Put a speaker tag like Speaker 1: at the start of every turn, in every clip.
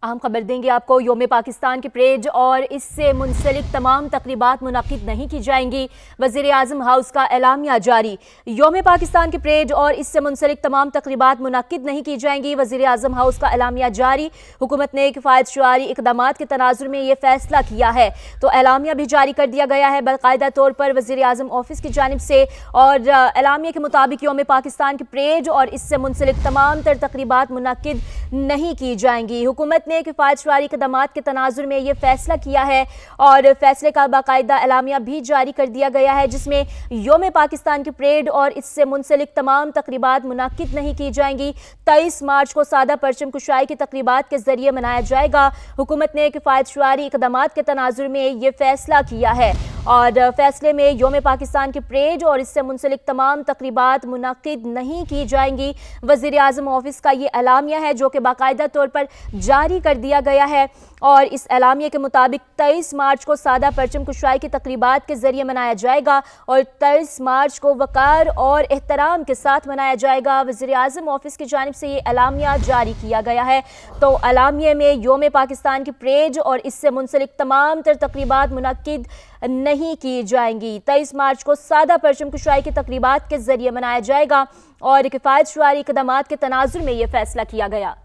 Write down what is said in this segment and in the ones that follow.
Speaker 1: अहम खबर देंगे आपको। योम पाकिस्तान की परेड और इससे मुंसलिक तमाम तकरीबात मुनक्किद नहीं की जाएंगी। वज़ीर आज़म हाउस का एलामिया जारी। योम पाकिस्तान की परेड और इससे मुंसलिक तमाम तकरीबात मुनक्किद नहीं की जाएंगी। वज़ीर आज़म हाउस का एलामिया जारी। हुकूमत ने किफ़ायत शुआरी इक़दामात के तनाजुर में यह फैसला किया है, तो एलामिया भी जारी कर दिया गया है बाकायदा तौर पर वज़ीर आज़म ऑफिस की जानिब से। और एलामिया के मुताबिक योम पाकिस्तान की परेड और इससे मुंसलिक तमाम तर तकरीबात मुनक्किद नहीं की जाएंगी। हुकूमत ने किफ़ायत शुआरी इक़दामात के तनाजुर में यह फैसला किया है और फैसले का बाकायदा एलामिया भी जारी कर दिया गया है, जिसमें योम पाकिस्तान की परेड और इससे मुंसलिक तमाम तकरीबात मुनक्किद नहीं की जाएंगी। 23 मार्च को सादा परचम कुशाई की तकरीबात के जरिए मनाया जाएगा। हुकूमत ने किफ़ायत शुआरी इक़दामात के तनाजुर में यह फैसला किया है और फैसले में योम पाकिस्तान की परेड और इससे मुंसलिक तमाम तकरीबात मुनक्किद नहीं की जाएंगी। वज़ीर आज़म ऑफिस का ये एलामिया है जो कि बाकायदा तौर पर जारी कर दिया गया है और इस एलामिया के मुताबिक 23 मार्च को सादा परचम कुशाई की तकरीबात के जरिए मनाया जाएगा और 23 मार्च को वक़ार और एहतराम के साथ मनाया जाएगा। वज़ीर आज़म ऑफिस की जानिब से ये एलामिया जारी किया गया है, तो एलामिया में योम पाकिस्तान की परेड और इससे मुंसलिक तमाम तर तकरीबात मुनक्किद नहीं की जाएंगी। 23 मार्च को सादा परचम कुशाई की तकरीबात के जरिए मनाया जाएगा और किफ़ायत शुआरी इक़दामात के तनाजुर में यह फैसला किया गया।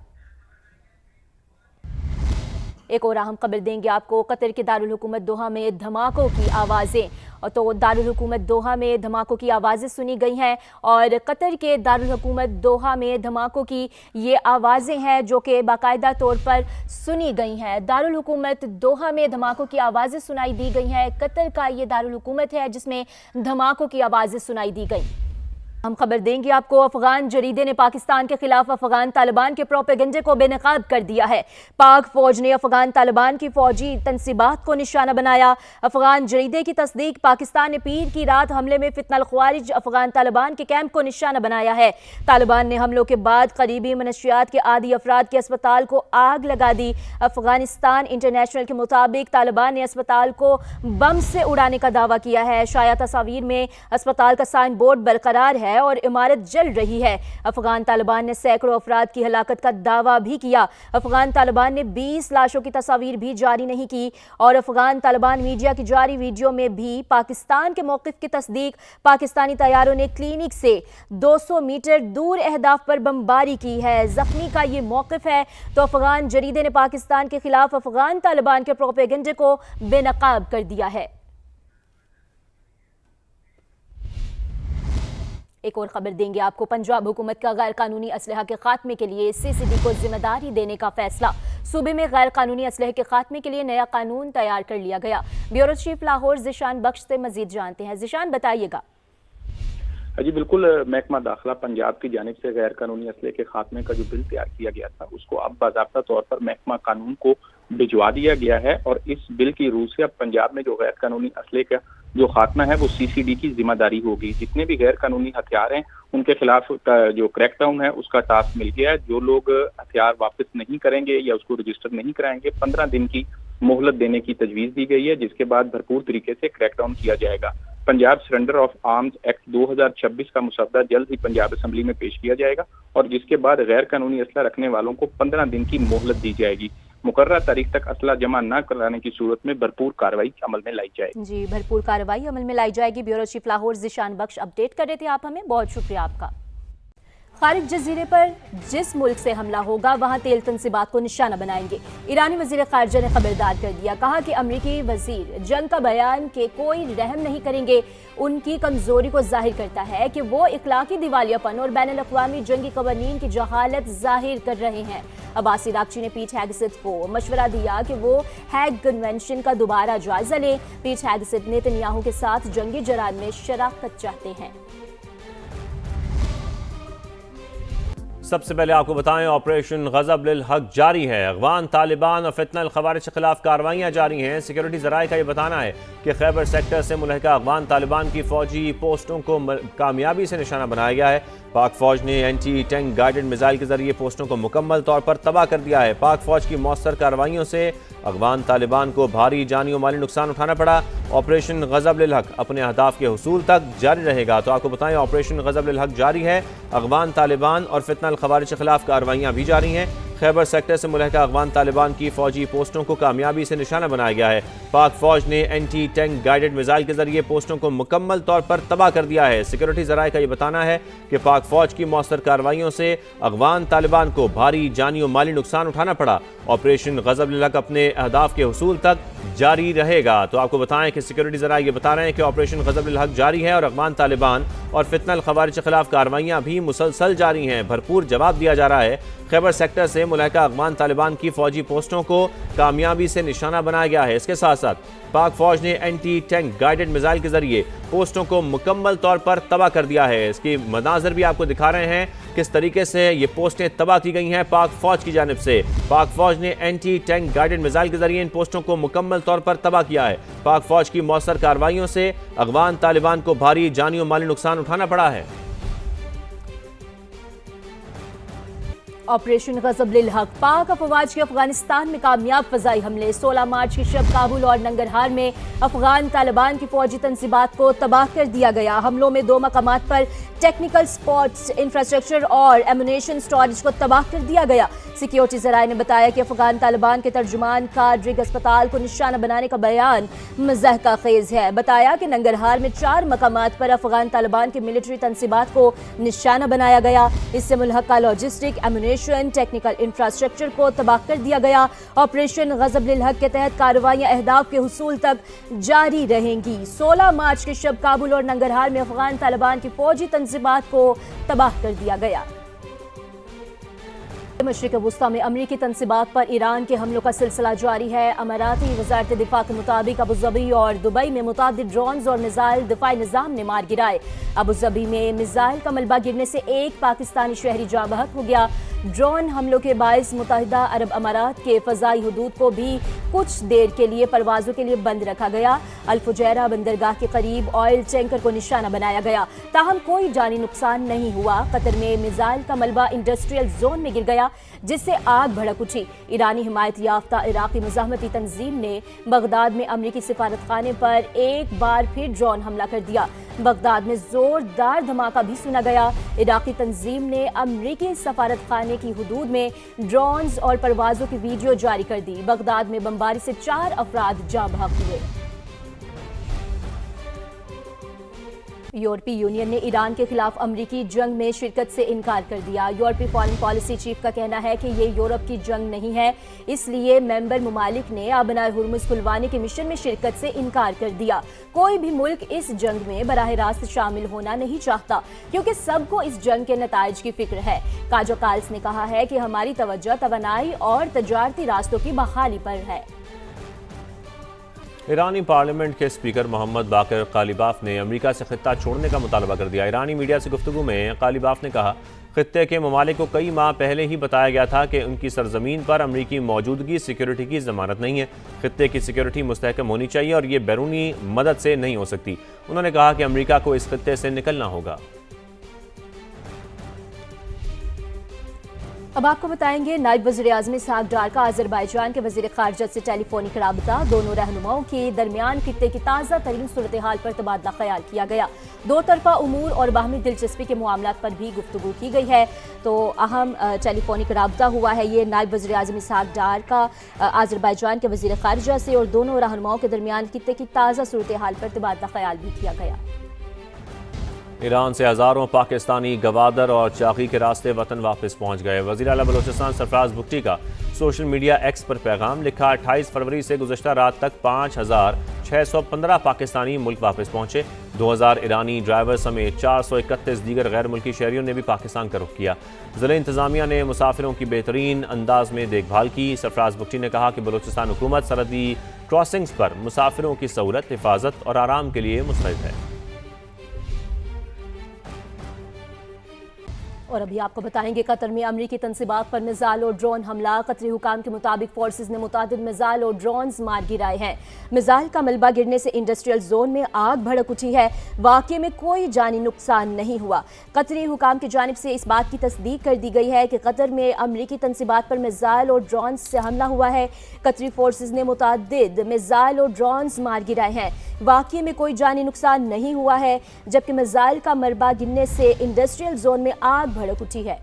Speaker 1: एक और अहम खबर देंगे आपको। कतर के दारुल हुकूमत दोहा में धमाकों की आवाज़ें, और तो दारुल हुकूमत दोहा में धमाकों की आवाज़ें सुनी गई हैं और कतर के दारुल हुकूमत दोहा में धमाकों की ये आवाज़ें हैं जो कि बाकायदा तौर पर सुनी गई हैं। दारुल हुकूमत दोहा में धमाकों की आवाज़ें सुनाई दी गई हैं। कतर का ये दारुल हुकूमत है जिसमें धमाकों की आवाज़ें सुनाई दी गई। हम खबर देंगे आपको। अफगान जरीदे ने पाकिस्तान के खिलाफ अफगान तालिबान के प्रोपेगेंडे को बेनकाब कर दिया है। पाक फौज ने अफगान तालिबान की फौजी तनसीबात को निशाना बनाया। अफगान जरीदे की तस्दीक, पाकिस्तान ने पीर की रात हमले में फितनल ख्वारिज अफगान तालिबान के कैंप को निशाना बनाया है। तालिबान ने हमलों के बाद करीबी मनशियात के आदि अफराद के अस्पताल को आग लगा दी। अफगानिस्तान इंटरनेशनल के मुताबिक तालिबान ने अस्पताल को बम से उड़ाने का दावा किया है। शाया तस्वीर में अस्पताल का साइन बोर्ड बरकरार है और इमारत जल रही है। अफगान तालिबान ने सैकड़ों अफराद की हलाकत का दावा भी किया। अफगान तालिबान ने 20 लाशों की तस्वीर भी जारी नहीं की और अफगान तालिबान मीडिया की जारी वीडियो में भी पाकिस्तान के मौक़िफ़ की तस्दीक। पाकिस्तानी तैयारों ने क्लिनिक से 200 मीटर दूर अहदाफ पर बमबारी की है। जख्मी का ये मौक़िफ़ है, तो अफगान जरीदे ने पाकिस्तान के खिलाफ अफगान तालिबान के प्रोपेगेंडे को बेनकाब कर दिया है। एक और खबर देंगे आपको। पंजाब हुकूमत का गैर कानूनी असलहा के खात्मे के लिए CCD को जिम्मेदारी देने का फैसला। सूबे में गैर कानूनी असलहे के खात्मे के लिए नया कानून तैयार कर लिया गया। ब्यूरो चीफ लाहौर ज़िशान बख्श से मजीद जानते हैं। ज़िशान, बताइएगा।
Speaker 2: जी बिल्कुल, महकमा दाखिला पंजाब की जानिब से गैर कानूनी असले के खात्मे का जो बिल तैयार किया गया था उसको अब बाज़ाब्ता तौर पर महकमा कानून को भिजवा दिया गया है और इस बिल की रूह से अब पंजाब में जो गैर कानूनी असले का जो खात्मा है वो CCD की जिम्मेदारी होगी। जितने भी गैर कानूनी हथियार हैं उनके खिलाफ जो क्रैकडाउन है उसका टास्क मिल गया है। जो लोग हथियार वापस नहीं करेंगे या उसको रजिस्टर नहीं कराएंगे 15 दिन की मोहलत देने की तजवीज़ दी गई है, जिसके बाद भरपूर तरीके से क्रैकडाउन किया जाएगा। Punjab surrender of arms act 2026 का मुसद्दा जल्द ही पंजाब असेंबली में पेश किया जाएगा और जिसके बाद गैर कानूनी असला रखने वालों को 15 दिन की मोहलत दी जाएगी। मुकर्रर तारीख तक असला जमा न कराने की सूरत में भरपूर कार्रवाई अमल में लाई जाएगी।
Speaker 1: जी, भरपूर कार्रवाई अमल में लाई जाएगी। ब्यूरो चीफ लाहौर ज़िशान बख्श अपडेट कर रहे थे आप हमें, बहुत शुक्रिया आपका। खारिज जजीरे पर जिस मुल्क से हमला होगा वहां तेल तनसीबात को निशाना बनाएंगे। ईरानी वजीर खारजा ने खबरदार कर दिया, कहा कि अमरीकी वजीर जंग का बयान के कोई रहम नहीं करेंगे। उनकी कमजोरी को जाहिर करता है कि वो इखलाकी दिवालियापन और बैनुल अक़वामी जंगी कवानीन की जहालत जाहिर कर रहे हैं। अब्बास इराक़ची ने पीट हेगसेथ को मशवरा दिया कि वो हैग कन्वेंशन का दोबारा जायजा लें। पीट हेगसेथ नेतन्याहू के साथ जंगी जराद में शराकत चाहते हैं।
Speaker 3: सबसे पहले आपको बताएं, ऑपरेशन गज़ब लिल हक जारी है। अफगान तालिबान और फितनल ख़वारिज के खिलाफ कार्रवाइयाँ जारी हैं। सिक्योरिटी ज़राए का ये बताना है कि खैबर सेक्टर से मुलहका अफगान तालिबान की फौजी पोस्टों को कामयाबी से निशाना बनाया गया है। पाक फौज ने एंटी टैंक गाइडेड मिसाइल के जरिए पोस्टों को मुकम्मल तौर पर तबाह कर दिया है। पाक फौज की मौसर कार्रवाइयों से अफगान तालिबान को भारी जानी और माली नुकसान उठाना पड़ा। ऑपरेशन गज़ब लिल हक अपने अहदाफ के हुसूल तक जारी रहेगा। तो आपको बताएं, ऑपरेशन गज़ब लिल हक जारी है। अफगान तालिबान और फितनल ख़वारिज के खिलाफ कार्रवाइयाँ भी जारी हैं। खैबर सेक्टर से मुलहका अफगान तालिबान की फौजी पोस्टों को कामयाबी से निशाना बनाया गया है। पाक फौज ने एंटी टैंक गाइडेड मिसाइल के जरिए पोस्टों को मुकम्मल तौर पर तबाह कर दिया है। सिक्योरिटी जराये का यह बताना है कि पाक फौज की मौसर कार्रवाइयों से अफगान तालिबान को भारी जानी और माली नुकसान उठाना पड़ा। ऑपरेशन गजब-उल हक अपने अहदाफ के हुसूल तक जारी रहेगा। तो आपको बताएं कि सिक्योरिटी जराये ये बता रहे हैं कि ऑपरेशन गजब-उल हक जारी है और अफगान तालिबान और फितनल खवारिज के खिलाफ कार्रवाइयां भी मुसलसल जारी हैं। भरपूर जवाब दिया जा रहा है। खैबर सेक्टर से मुलहका अफगान तालिबान की फौजी पोस्टों को कामयाबी से निशाना बनाया गया है। इसके साथ साथ पाक फौज ने एंटी टैंक गाइडेड मिसाइल के जरिए पोस्टों को मुकम्मल तौर पर तबाह कर दिया है। इसकी मनाजर भी आपको दिखा रहे हैं किस तरीके से ये पोस्टें तबाह की गई हैं पाक फौज की जानिब से। पाक फौज ने एंटी टैंक गाइडेड मिसाइल के जरिए इन पोस्टों को मुकम्मल तौर पर तबाह किया है। पाक फौज की मौसर कार्रवाइयों से अफगान तालिबान को भारी जानी और माली नुकसान उठाना पड़ा है।
Speaker 1: ऑपरेशन गजब-उल हक। पाक अफवाज के अफगानिस्तान में कामयाब फजाई हमले। 16 मार्च की शब काबुल और नंगरहार में अफगान तालिबान की फौजी तंजीबात को तबाह कर दिया गया। हमलों में 2 मकामात पर टेक्निकल स्पॉट्स, इंफ्रास्ट्रक्चर और एमुनेशन स्टोरेज को तबाह कर दिया गया। सिक्योरिटी जराये ने बताया कि अफगान तालिबान के तर्जुमान का ड्रिग अस्पताल को निशाना बनाने का बयान मज़हका खेज है। बताया कि नंगरहार में 4 मकामात पर अफगान तालिबान की मिलिट्री तंजीबात को निशाना बनाया गया। इससे मुल्हका लॉजिस्टिक, एमुनेशन, टेक्निकल इंफ्रास्ट्रक्चर को तबाह कर दिया गया। ऑपरेशन गजब-उल हक के तहत कार्रवाइयां अहदाफ के हुसूल तक जारी रहेंगी। 16 मार्च के शब काबुल और नंगरहार में अफगान तालिबान की फौजी तंजीबात को तबाह कर दिया गया। मशरिक़ वुस्ता में अमरीकी तंसीबात पर ईरान के हमलों का सिलसिला जारी है। अमाराती वज़ारत दिफा के मुताबिक अबूज़बी और दुबई में मुतादिद ड्रोन्स और मिसाइल दिफाई निज़ाम ने मार गिराए। अबूज़बी में मिसाइल का मलबा गिरने से एक पाकिस्तानी शहरी जाँ बहक हो गया। ड्रोन हमलों के बायस मुत्तहिदा अरब अमारात के फ़ज़ाई हदूद को भी कुछ देर के लिए परवाज़ों के लिए बंद रखा गया। अल-फुजैरा बंदरगाह के करीब ऑयल टैंकर को निशाना बनाया गया, ताहम कोई जानी नुकसान नहीं हुआ। कतर में मिसाइल का मलबा इंडस्ट्रियल जोन में गिर गया, जिससे आग भड़क उठी। ईरानी हिमायत याफ्ता इराक़ी मुज़ाहमती तंजीम ने बगदाद में अमरीकी सिफारत खाने पर एक बार फिर ड्रोन हमला कर दिया। बगदाद में जोरदार धमाका भी सुना गया। इराक़ी तंजीम ने अमरीकी सफारत खाने की हुदूद में ड्रोन्स और परवाज़ों की वीडियो जारी कर दी। बगदाद में बमबारी से 4 अफराद जाँ बहक हुए। यूरोपीय यूनियन ने ईरान के खिलाफ अमरीकी जंग में शिरकत से इनकार कर दिया। यूरोपीय फॉरेन पॉलिसी चीफ का कहना है कि ये यूरोप की जंग नहीं है, इसलिए मेंबर मुमालिक ने आबनाए हुर्मुज़ खुलवाने के मिशन में शिरकत से इनकार कर दिया। कोई भी मुल्क इस जंग में बराह रास्त शामिल होना नहीं चाहता, क्योंकि सबको इस जंग के नताइज की फिक्र है। काजो काल्स ने कहा है कि हमारी तवज्जो तवानाई और तजारती रास्तों की बहाली पर है।
Speaker 3: ईरानी पार्लियामेंट के स्पीकर मोहम्मद बाकर कालिबाफ ने अमेरिका से खित्ता छोड़ने का मुतालबा कर दिया। ईरानी मीडिया से गुफ्तगू में कालिबाफ ने कहा, खित्ते के ममालिक को कई माह पहले ही बताया गया था कि उनकी सरजमीन पर अमरीकी मौजूदगी सिक्योरिटी की जमानत नहीं है। खित्ते की सिक्योरिटी मुस्तहकम होनी चाहिए और ये बैरूनी मदद से नहीं हो सकती। उन्होंने कहा कि अमरीका को इस खित्ते से निकलना होगा।
Speaker 1: अब आपको बताएंगे नायब वज़ीर-ए-आज़म इसहाक डार का अज़रबैजान के वज़ीर ख़ारिजा से टेलीफोनिक राबता। दोनों रहनुमाओं के दरमियान खित्ते की ताज़ा तरीन सूरत हाल पर तबादला ख्याल किया गया। दो तरफ़ा उमूर और बाहमी दिलचस्पी के मामलात पर भी गुफ्तगू की गई है। तो अहम टेलीफोनिक राबता हुआ है ये नायब वज़ीर-ए-आज़म इसहाक डार का अज़रबैजान के वज़ीर ख़ारिजा से, और दोनों रहनुमाओं के दरमियान खित्ते की ताज़ा सूरत हाल पर तबादला ख्याल भी किया गया।
Speaker 3: ईरान से हज़ारों पाकिस्तानी गवादर और चाकी के रास्ते वतन वापस पहुंच गए। वज़ीर आला बलोचिस्तान सरफराज बुगटी का सोशल मीडिया एक्स पर पैगाम लिखा, 28 फरवरी से गुज़श्ता रात तक 5615 पाकिस्तानी मुल्क वापस पहुंचे। 2000 ईरानी ड्राइवर समेत 431 दीगर गैर मुल्की शहरियों ने भी पाकिस्तान का रुख किया। ज़िला इंतज़ामिया ने मुसाफिरों की बेहतरीन अंदाज में देखभाल की। सरफराज बुगटी ने कहा कि बलोचिस्तान हुकूमत सरहदी क्रॉसिंग्स पर मुसाफिरों की सहूलत, हिफाजत और आराम के लिए मुस्तैद है।
Speaker 1: और अभी आपको बताएंगे कतर में अमरीकी तंसीबात पर मिसाइल और ड्रोन हमला। कतरी हुकाम के मुताबिक फोर्सेज ने मुतादिद मिसाइल और ड्रोन्स मार गिराए हैं। मिसाइल का मलबा गिरने से इंडस्ट्रियल जोन में आग भड़क उठी है। वाक़े में कोई जानी नुकसान नहीं हुआ। कतरी हुकाम की जानिब से इस बात की तस्दीक कर दी गई है कि कतर में अमरीकी तंसीबात पर मिसाइल और ड्रोन्स से हमला हुआ है। कतरी फोर्सेज ने मुतादिद मिसाइल और ड्रोन्स मार गिराए हैं। वाक़े में कोई जानी नुकसान नहीं हुआ है, जबकि मिसाइल का मलबा गिरने से इंडस्ट्रियल जोन में आग भड़क उठी है।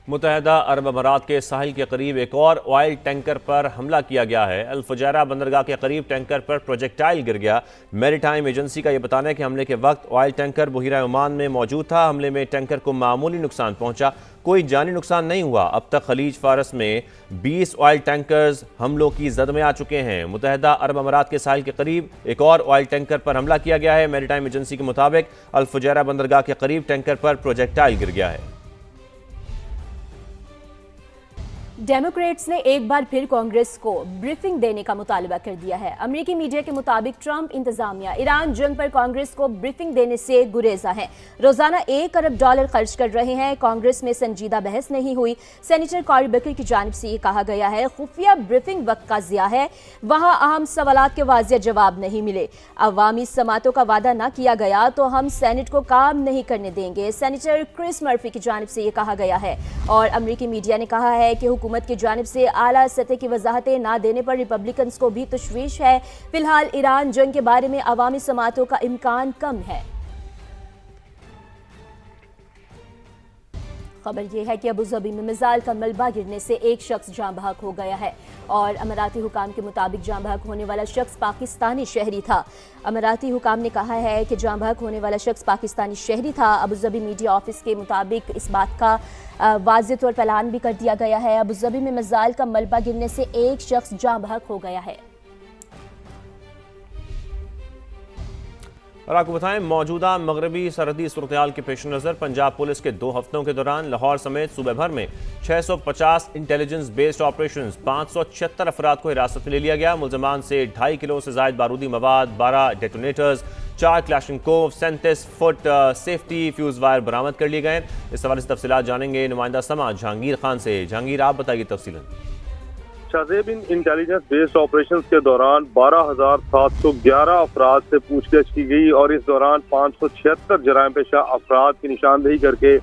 Speaker 3: मुत्तहदा अरब अमारात के साहिल के करीब एक और ऑयल टैंकर पर हमला किया गया है। अल फुजैरा बंदरगाह के करीब टैंकर पर प्रोजेक्टाइल गिर गया। मैरीटाइम एजेंसी का यह बताना है कि हमले के वक्त ऑयल टैंकर बुहिरा ओमान में मौजूद था। हमले में टैंकर को मामूली नुकसान पहुंचा, कोई जानी नुकसान नहीं हुआ। अब तक खलीज फारस में 20 ऑयल टैंकर्स हमलों की जद में आ चुके हैं। मुत्तहदा अरब अमारात के साहिल के करीब एक और ऑयल टैंकर पर हमला किया गया है। मैरीटाइम एजेंसी के मुताबिक अल फुजैरा बंदरगाह के करीब टैंकर पर प्रोजेक्टाइल गिर गया है।
Speaker 1: डेमोक्रेट्स ने एक बार फिर कांग्रेस को ब्रीफिंग देने का मुतालबा कर दिया है। अमेरिकी मीडिया के मुताबिक ट्रंप इंतजामिया ईरान जंग पर कांग्रेस को ब्रीफिंग देने से गुरेजा है। रोजाना $1 अरब खर्च कर रहे हैं। कांग्रेस में संजीदा बहस नहीं हुई। सेनेटर कॉरी बकर की जानिब से ये कहा गया है, खुफिया ब्रीफिंग वक्त का ज़िया है, वहां अहम सवालात के वाज़िह जवाब नहीं मिले। अवामी समातों का वादा ना किया गया तो हम सेनेट को काम नहीं करने देंगे। सेनेटर क्रिस मर्फी की जानिब से ये कहा गया है। और अमेरिकी मीडिया ने कहा है कि हुकूमत की जानिब से आला सतह की वजाहतें ना देने पर रिपब्लिकन्स को भी तशवीश है। फिलहाल ईरान जंग के बारे में अवामी समातों का इम्कान कम है। खबर यह है कि अबूजबी में मिसाइल का मलबा गिरने से एक शख्स जाँ बहक हो गया है और अमाराती हुकाम के मुताबिक जाँ बहक होने वाला शख्स पाकिस्तानी शहरी था। अमाराती हुकाम ने कहा है कि जाँ बहक होने वाला शख्स पाकिस्तानी शहरी था। अबूजबी मीडिया ऑफिस के मुताबिक इस बात का वाज़ेह तौर पर ऐलान भी कर दिया गया है। अबूजबी में मिसाइल का मलबा गिरने से एक शख्स जाँ बहक हो गया है।
Speaker 3: और आपको बताएं, मौजूदा मगरबी सरहदी सूरत-ए-हाल के पेश नज़र पंजाब पुलिस के 2 हफ्तों के दौरान लाहौर समेत सूबे भर में 650 इंटेलिजेंस बेस्ड ऑपरेशन, 576 अफराद को हिरासत में ले लिया गया। मुलजमान से 2.5 किलो से जायद बारूदी मवाद, 12 detonators, 4 क्लैशनकोव, 37 foot safety fuse wire बरामद कर लिए गए। इस हवाले से तफसीलात जानेंगे नुमाइंदा समा जहांगीर खान से। जहांगीर, आप बताइए तफसीलन।
Speaker 4: शाज़ेब, इन इंटेलिजेंस बेस्ड ऑपरेशन के दौरान 12,711 अफराद से पूछताछ की गई और इस दौरान 576 जराइम पेशा अफराद की निशानदेही करके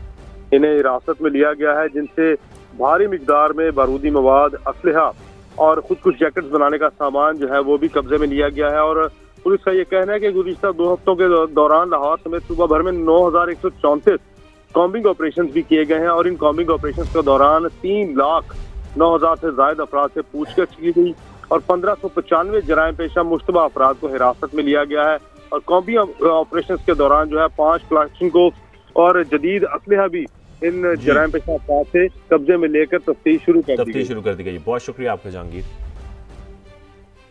Speaker 4: इन्हें हिरासत में लिया गया है, जिनसे भारी मिकदार में बारूदी मवाद, असलहा और कुछ जैकेट्स बनाने का सामान जो है वो भी कब्जे में लिया गया है। और पुलिस का ये कहना है कि गुज़िश्ता 2 हफ्तों के दौरान लाहौर समेत सूबा भर में 9,134 कॉम्बिंग ऑपरेशन भी किए गए हैं और इन कॉम्बिंग ऑपरेशन के दौरान 3,09,000 से ज्यादा अफराद से पूछताछ की गई और 1595 जराइम पेशा मुश्तबा अफराद को हिरासत में लिया गया है। और कॉम्बिंग ऑपरेशन के दौरान जो है 5 क्लाशनिकोव और जदीद असलहा भी इन जराइम पेशा अफराद से कब्जे में लेकर तफ्तीश शुरू कर दी गई।
Speaker 3: बहुत शुक्रिया आपका जहांगीर।